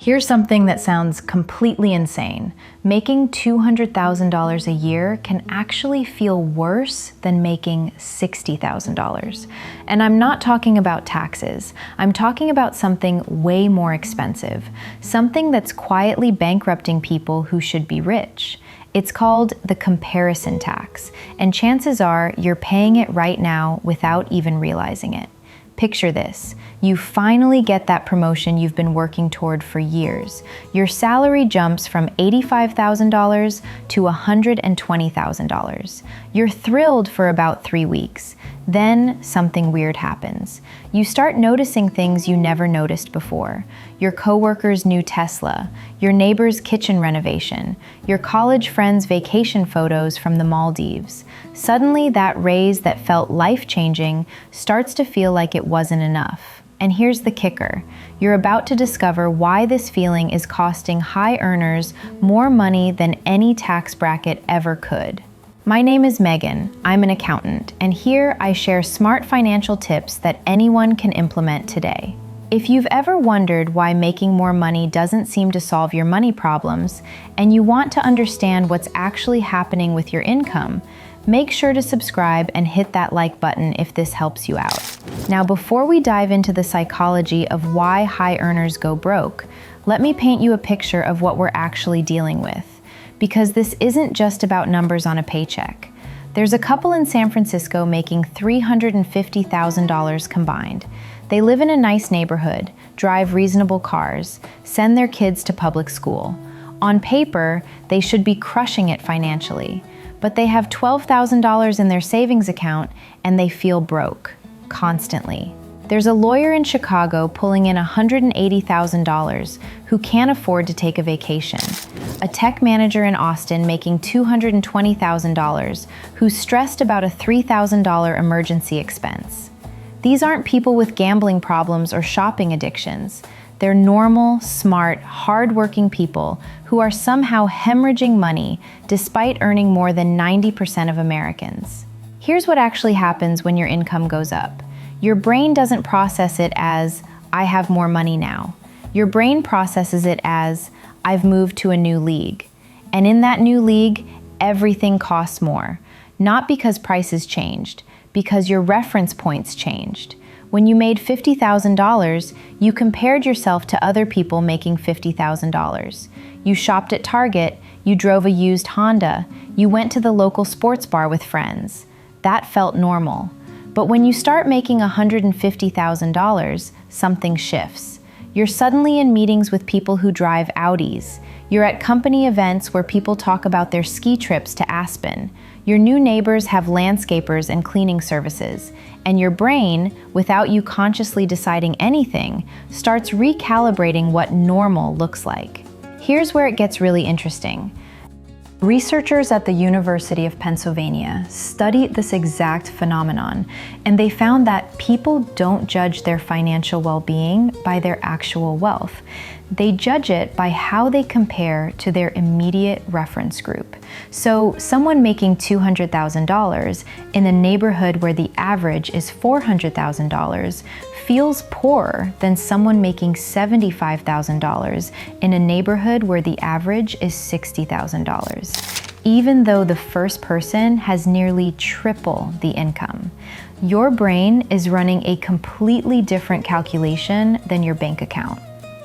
Here's something that sounds completely insane. Making $200,000 a year can actually feel worse than making $60,000. And I'm not talking about taxes. I'm talking about something way more expensive, something that's quietly bankrupting people who should be rich. It's called the comparison tax, and chances are you're paying it right now without even realizing it. Picture this. You finally get that promotion you've been working toward for years. Your salary jumps from $85,000 to $120,000. You're thrilled for about 3 weeks. Then something weird happens. You start noticing things you never noticed before. Your coworker's new Tesla, your neighbor's kitchen renovation, your college friend's vacation photos from the Maldives. Suddenly, that raise that felt life-changing starts to feel like it wasn't enough. And here's the kicker. You're about to discover why this feeling is costing high earners more money than any tax bracket ever could. My name is Megan. I'm an accountant, and here I share smart financial tips that anyone can implement today. If you've ever wondered why making more money doesn't seem to solve your money problems, and you want to understand what's actually happening with your income, make sure to subscribe and hit that like button if this helps you out. Now, before we dive into the psychology of why high earners go broke, let me paint you a picture of what we're actually dealing with. Because this isn't just about numbers on a paycheck. There's a couple in San Francisco making $350,000 combined. They live in a nice neighborhood, drive reasonable cars, send their kids to public school. On paper, they should be crushing it financially, but they have $12,000 in their savings account and they feel broke, constantly. There's a lawyer in Chicago pulling in $180,000 who can't afford to take a vacation. A tech manager in Austin making $220,000 who's stressed about a $3,000 emergency expense. These aren't people with gambling problems or shopping addictions. They're normal, smart, hardworking people who are somehow hemorrhaging money despite earning more than 90% of Americans. Here's what actually happens when your income goes up. Your brain doesn't process it as, I have more money now. Your brain processes it as, I've moved to a new league. And in that new league, everything costs more. Not because prices changed, because your reference points changed. When you made $50,000, you compared yourself to other people making $50,000. You shopped at Target, you drove a used Honda, you went to the local sports bar with friends. That felt normal. But when you start making $150,000, something shifts. You're suddenly in meetings with people who drive Audis. You're at company events where people talk about their ski trips to Aspen. Your new neighbors have landscapers and cleaning services. And your brain, without you consciously deciding anything, starts recalibrating what normal looks like. Here's where it gets really interesting. Researchers at the University of Pennsylvania studied this exact phenomenon, and they found that people don't judge their financial well-being by their actual wealth. They judge it by how they compare to their immediate reference group. So someone making $200,000 in a neighborhood where the average is $400,000 feels poorer than someone making $75,000 in a neighborhood where the average is $60,000, even though the first person has nearly triple the income. Your brain is running a completely different calculation than your bank account.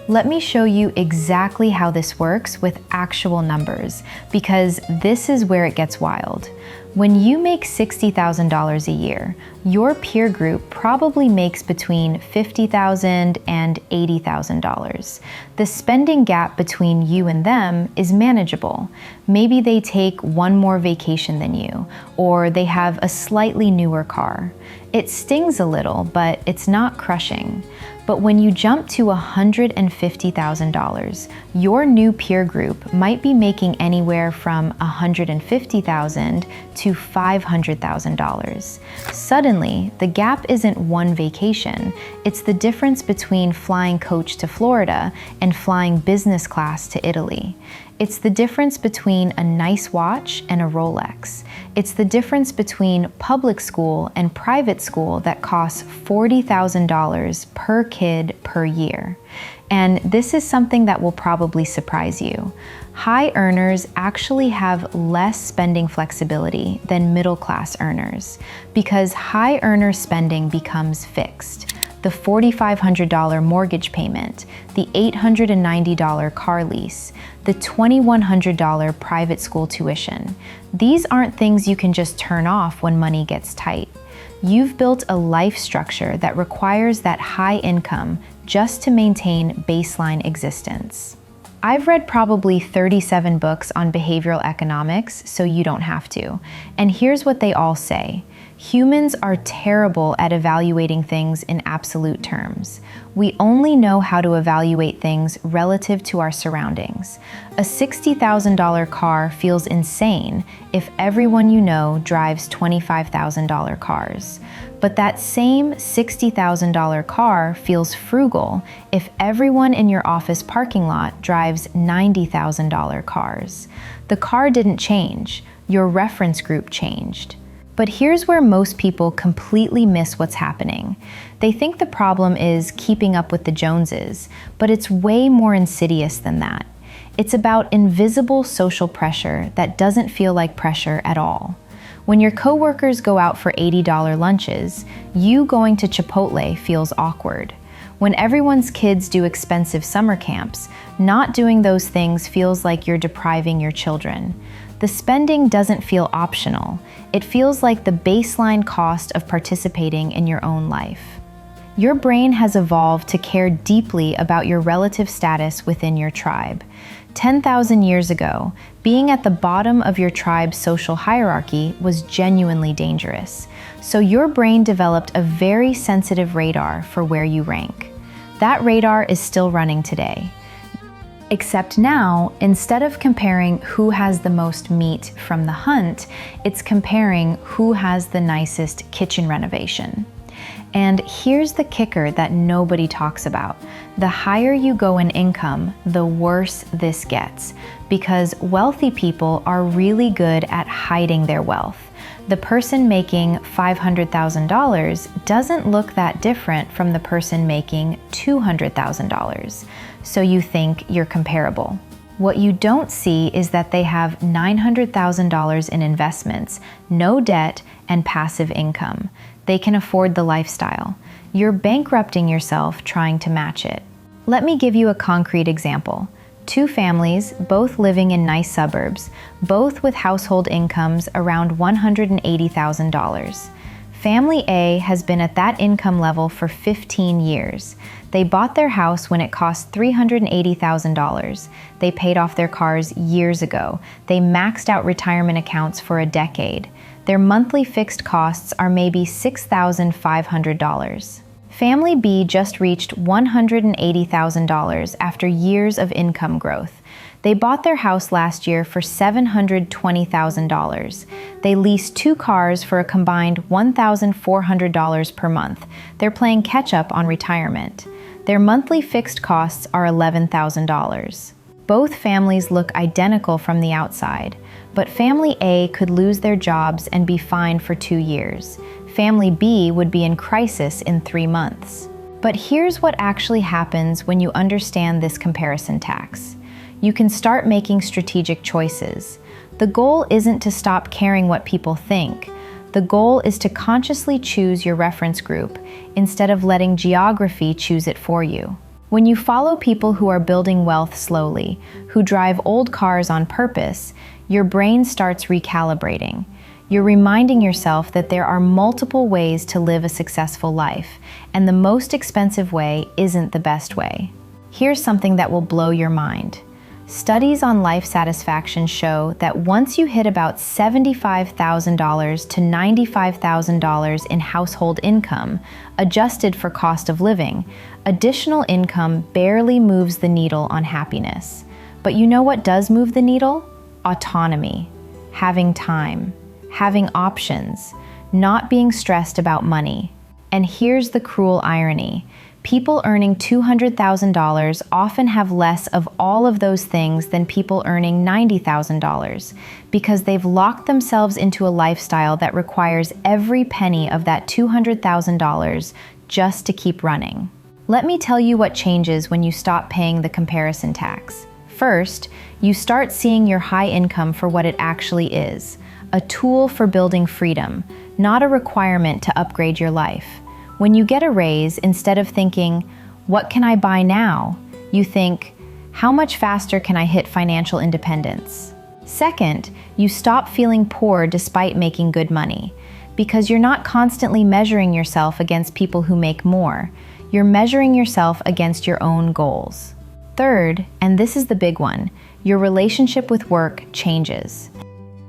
Let me show you exactly how this works with actual numbers, because this is where it gets wild. When you make $60,000 a year, your peer group probably makes between $50,000 and $80,000. The spending gap between you and them is manageable. Maybe they take one more vacation than you, or they have a slightly newer car. It stings a little, but it's not crushing. But when you jump to $150,000, your new peer group might be making anywhere from $150,000 to $500,000. Suddenly, the gap isn't one vacation. It's the difference between flying coach to Florida and flying business class to Italy. It's the difference between a nice watch and a Rolex. It's the difference between public school and private school that costs $40,000 per kid per year. And this is something that will probably surprise you. High earners actually have less spending flexibility than middle-class earners because high earner spending becomes fixed. The $4,500 mortgage payment, the $890 car lease, the $2,100 private school tuition. These aren't things you can just turn off when money gets tight. You've built a life structure that requires that high income just to maintain baseline existence. I've read probably 37 books on behavioral economics, so you don't have to. And here's what they all say. Humans are terrible at evaluating things in absolute terms. We only know how to evaluate things relative to our surroundings. A $60,000 car feels insane if everyone you know drives $25,000 cars. But that same $60,000 car feels frugal if everyone in your office parking lot drives $90,000 cars. The car didn't change, your reference group changed. But here's where most people completely miss what's happening. They think the problem is keeping up with the Joneses, but it's way more insidious than that. It's about invisible social pressure that doesn't feel like pressure at all. When your coworkers go out for $80 lunches, you going to Chipotle feels awkward. When everyone's kids do expensive summer camps, not doing those things feels like you're depriving your children. The spending doesn't feel optional. It feels like the baseline cost of participating in your own life. Your brain has evolved to care deeply about your relative status within your tribe. 10,000 years ago, being at the bottom of your tribe's social hierarchy was genuinely dangerous. So your brain developed a very sensitive radar for where you rank. That radar is still running today. Except now, instead of comparing who has the most meat from the hunt, it's comparing who has the nicest kitchen renovation. And here's the kicker that nobody talks about. The higher you go in income, the worse this gets, because wealthy people are really good at hiding their wealth. The person making $500,000 doesn't look that different from the person making $200,000. So you think you're comparable. What you don't see is that they have $900,000 in investments, no debt, and passive income. They can afford the lifestyle. You're bankrupting yourself trying to match it. Let me give you a concrete example. Two families, both living in nice suburbs, both with household incomes around $180,000. Family A has been at that income level for 15 years. They bought their house when it cost $380,000. They paid off their cars years ago. They maxed out retirement accounts for a decade. Their monthly fixed costs are maybe $6,500. Family B just reached $180,000 after years of income growth. They bought their house last year for $720,000. They leased 2 cars for a combined $1,400 per month. They're playing catch up on retirement. Their monthly fixed costs are $11,000. Both families look identical from the outside, but Family A could lose their jobs and be fined for 2 years. Family B would be in crisis in 3 months. But here's what actually happens when you understand this comparison tax. You can start making strategic choices. The goal isn't to stop caring what people think. The goal is to consciously choose your reference group instead of letting geography choose it for you. When you follow people who are building wealth slowly, who drive old cars on purpose, your brain starts recalibrating. You're reminding yourself that there are multiple ways to live a successful life, and the most expensive way isn't the best way. Here's something that will blow your mind. Studies on life satisfaction show that once you hit about $75,000 to $95,000 in household income, adjusted for cost of living, additional income barely moves the needle on happiness. But you know what does move the needle? Autonomy, having time, having options, not being stressed about money. And here's the cruel irony. People earning $200,000 often have less of all of those things than people earning $90,000 because they've locked themselves into a lifestyle that requires every penny of that $200,000 just to keep running. Let me tell you what changes when you stop paying the comparison tax. First, you start seeing your high income for what it actually is, a tool for building freedom, not a requirement to upgrade your life. When you get a raise, instead of thinking, "What can I buy now?" you think, "How much faster can I hit financial independence?" Second, you stop feeling poor despite making good money, because you're not constantly measuring yourself against people who make more. You're measuring yourself against your own goals. Third, and this is the big one, your relationship with work changes.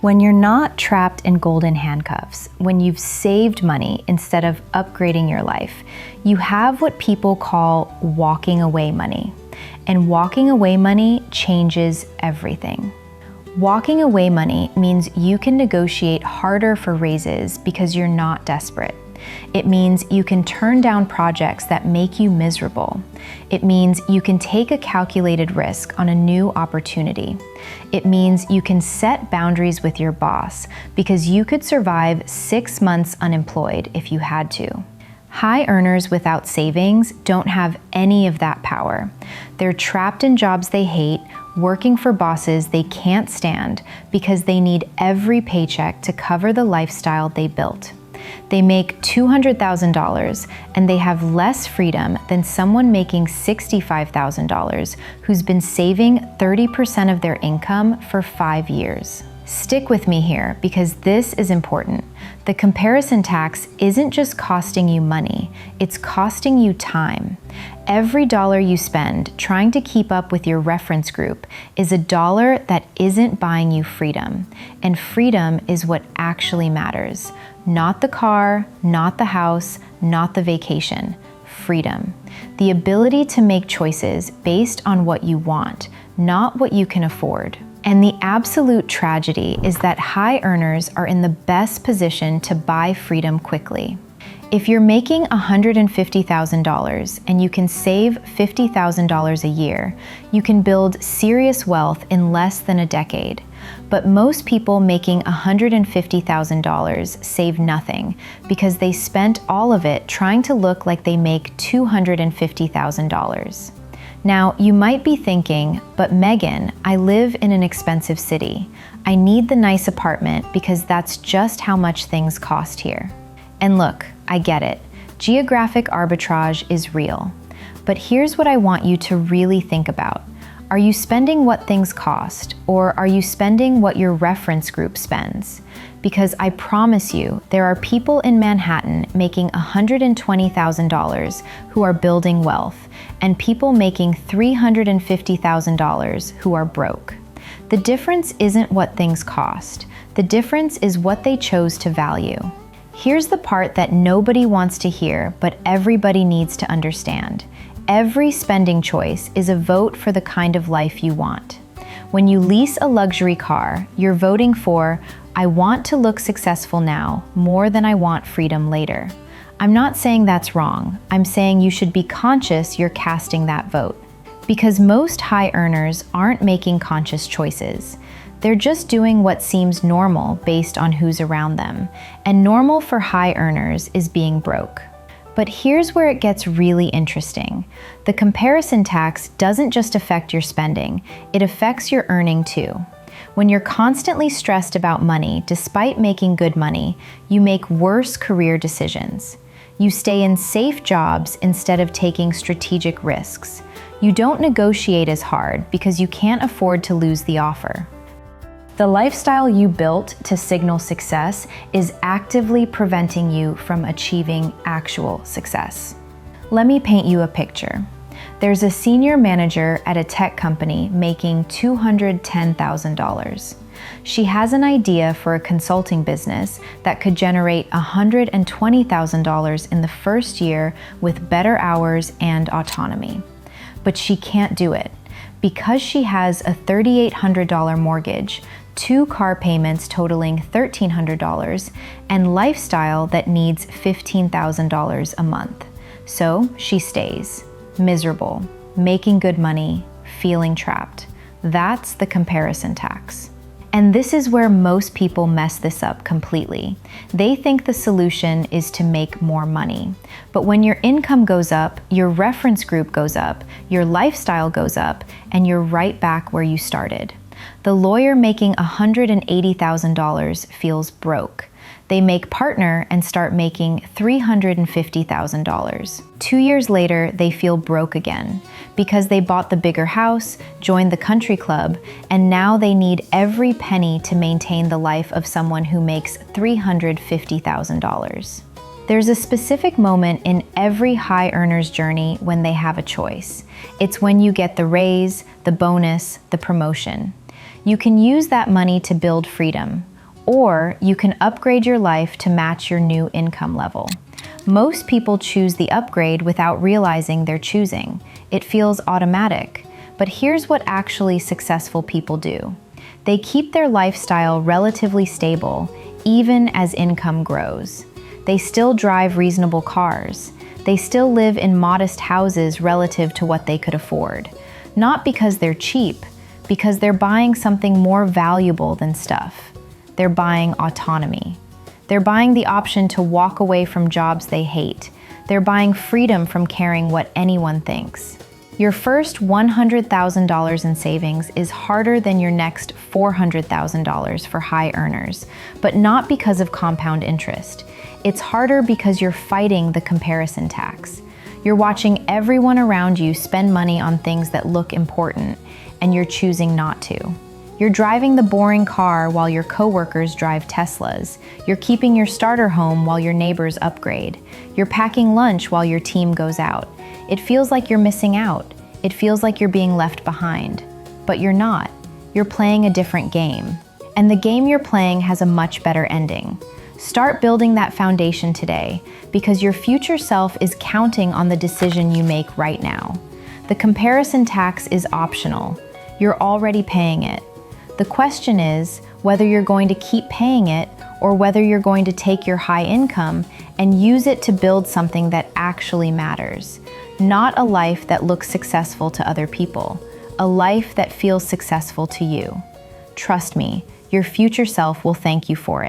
When you're not trapped in golden handcuffs, when you've saved money instead of upgrading your life, you have what people call walking away money. And walking away money changes everything. Walking away money means you can negotiate harder for raises because you're not desperate. It means you can turn down projects that make you miserable. It means you can take a calculated risk on a new opportunity. It means you can set boundaries with your boss because you could survive 6 months unemployed if you had to. High earners without savings don't have any of that power. They're trapped in jobs they hate, working for bosses they can't stand because they need every paycheck to cover the lifestyle they built. They make $200,000 and they have less freedom than someone making $65,000 who's been saving 30% of their income for 5 years. Stick with me here because this is important. The comparison tax isn't just costing you money, it's costing you time. Every dollar you spend trying to keep up with your reference group is a dollar that isn't buying you freedom. And freedom is what actually matters. Not the car, not the house, not the vacation. Freedom. The ability to make choices based on what you want, not what you can afford. And the absolute tragedy is that high earners are in the best position to buy freedom quickly. If you're making $150,000 and you can save $50,000 a year, you can build serious wealth in less than a decade. But most people making $150,000 save nothing because they spent all of it trying to look like they make $250,000. Now, you might be thinking, but Megan, I live in an expensive city. I need the nice apartment because that's just how much things cost here. And look, I get it. Geographic arbitrage is real. But here's what I want you to really think about. Are you spending what things cost, or are you spending what your reference group spends? Because I promise you, there are people in Manhattan making $120,000 who are building wealth, and people making $350,000 who are broke. The difference isn't what things cost. The difference is what they chose to value. Here's the part that nobody wants to hear, but everybody needs to understand. Every spending choice is a vote for the kind of life you want. When you lease a luxury car, you're voting for, I want to look successful now more than I want freedom later. I'm not saying that's wrong. I'm saying you should be conscious you're casting that vote. Because most high earners aren't making conscious choices. They're just doing what seems normal based on who's around them. And normal for high earners is being broke. But here's where it gets really interesting. The comparison tax doesn't just affect your spending, it affects your earning too. When you're constantly stressed about money, despite making good money, you make worse career decisions. You stay in safe jobs instead of taking strategic risks. You don't negotiate as hard because you can't afford to lose the offer. The lifestyle you built to signal success is actively preventing you from achieving actual success. Let me paint you a picture. There's a senior manager at a tech company making $210,000. She has an idea for a consulting business that could generate $120,000 in the first year with better hours and autonomy. But she can't do it because she has a $3,800 mortgage, 2 car payments totaling $1,300, and lifestyle that needs $15,000 a month. So she stays, miserable, making good money, feeling trapped. That's the comparison tax. And this is where most people mess this up completely. They think the solution is to make more money. But when your income goes up, your reference group goes up, your lifestyle goes up, and you're right back where you started. The lawyer making $180,000 feels broke. They make partner and start making $350,000. 2 years later, they feel broke again because they bought the bigger house, joined the country club, and now they need every penny to maintain the life of someone who makes $350,000. There's a specific moment in every high earner's journey when they have a choice. It's when you get the raise, the bonus, the promotion. You can use that money to build freedom, or you can upgrade your life to match your new income level. Most people choose the upgrade without realizing they're choosing. It feels automatic. But here's what actually successful people do. They keep their lifestyle relatively stable, even as income grows. They still drive reasonable cars. They still live in modest houses relative to what they could afford. Not because they're cheap, because they're buying something more valuable than stuff. They're buying autonomy. They're buying the option to walk away from jobs they hate. They're buying freedom from caring what anyone thinks. Your first $100,000 in savings is harder than your next $400,000 for high earners, but not because of compound interest. It's harder because you're fighting the comparison tax. You're watching everyone around you spend money on things that look important, and you're choosing not to. You're driving the boring car while your coworkers drive Teslas. You're keeping your starter home while your neighbors upgrade. You're packing lunch while your team goes out. It feels like you're missing out. It feels like you're being left behind. But you're not. You're playing a different game. And the game you're playing has a much better ending. Start building that foundation today, because your future self is counting on the decision you make right now. The comparison tax is optional. You're already paying it. The question is whether you're going to keep paying it or whether you're going to take your high income and use it to build something that actually matters. Not a life that looks successful to other people, a life that feels successful to you. Trust me, your future self will thank you for it.